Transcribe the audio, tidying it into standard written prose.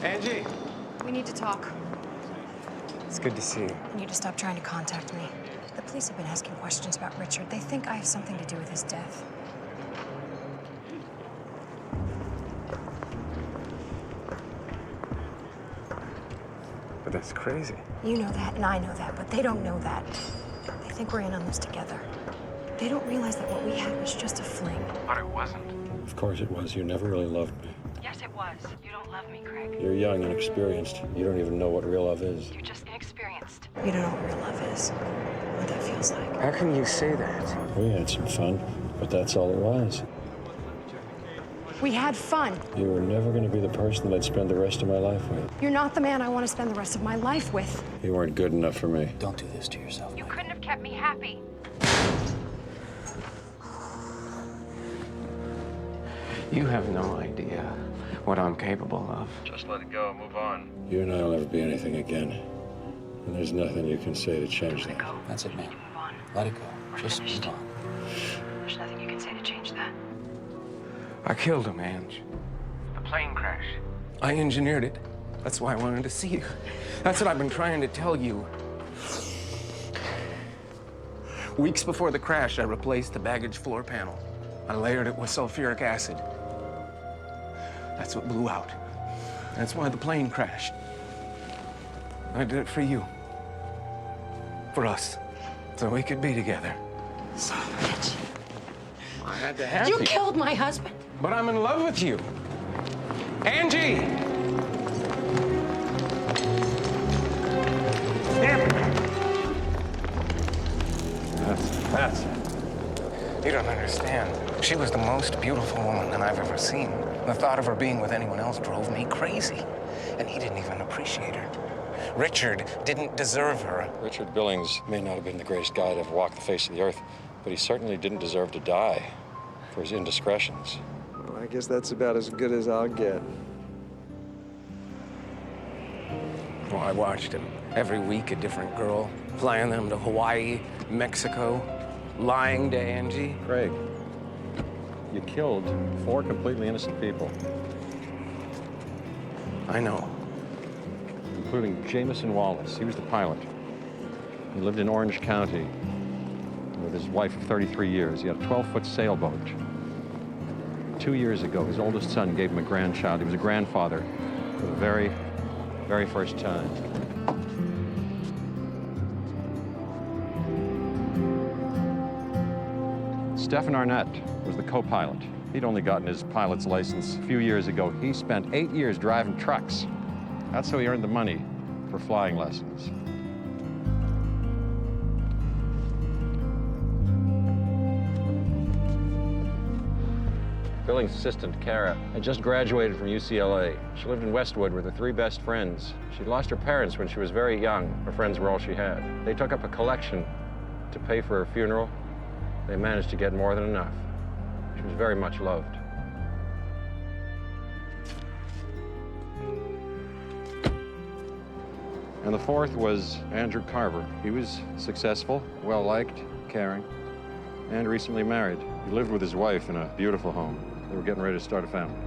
Angie! We need to talk. It's good to see you. You need to stop trying to contact me. The police have been asking questions about Richard. They think I have something to do with his death. But that's crazy. You know that, and I know that, but they don't know that. They think we're in on this together. They don't realize that what we had was just a fling. But it wasn't. Of course it was. You never really loved me. Yes, it was. You don't love me, Craig. You're young and inexperienced. You don't even know what real love is. You're just inexperienced. You don't know what real love is, what that feels like. How can you say that? We had some fun, but that's all it was. We had fun. You were never going to be the person that I'd spend the rest of my life with. You're not the man I want to spend the rest of my life with. You weren't good enough for me. Don't do this to yourself. You couldn't have kept me happy. You have no idea what I'm capable of. Just let it go, move on. You and I will never be anything again. And there's nothing you can say to change that. That's it, man. Move on. Let it go. Just move on. There's nothing you can say to change that. I killed him, Ange. The plane crash. I engineered it. That's why I wanted to see you. That's what I've been trying to tell you. Weeks before the crash, I replaced the baggage floor panel. I layered it with sulfuric acid. That's what blew out. That's why the plane crashed. I did it for you. For us. So we could be together. Son of a bitch. I had to have You killed my husband. But I'm in love with you. Angie! That's it. You don't understand. She was the most beautiful woman that I've ever seen. The thought of her being with anyone else drove me crazy. And he didn't even appreciate her. Richard didn't deserve her. Richard Billings may not have been the greatest guy to ever walk the face of the earth, but he certainly didn't deserve to die for his indiscretions. Well, I guess that's about as good as I'll get. Well, I watched him. Every week, a different girl, flying them to Hawaii, Mexico, lying to Angie. Craig, you killed 4 completely innocent people. I know. Including Jameson Wallace. He was the pilot. He lived in Orange County with his wife of 33 years. He had a 12-foot sailboat. 2 years ago, his oldest son gave him a grandchild. He was a grandfather for the very, very first time. Stephen Arnett was the co-pilot. He'd only gotten his pilot's license a few years ago. He spent 8 years driving trucks. That's how he earned the money for flying lessons. Billings' assistant, Kara, had just graduated from UCLA. She lived in Westwood with her 3 best friends. She'd lost her parents when she was very young. Her friends were all she had. They took up a collection to pay for her funeral. They managed to get more than enough. She was very much loved. And the 4th was Andrew Carver. He was successful, well-liked, caring, and recently married. He lived with his wife in a beautiful home. They were getting ready to start a family.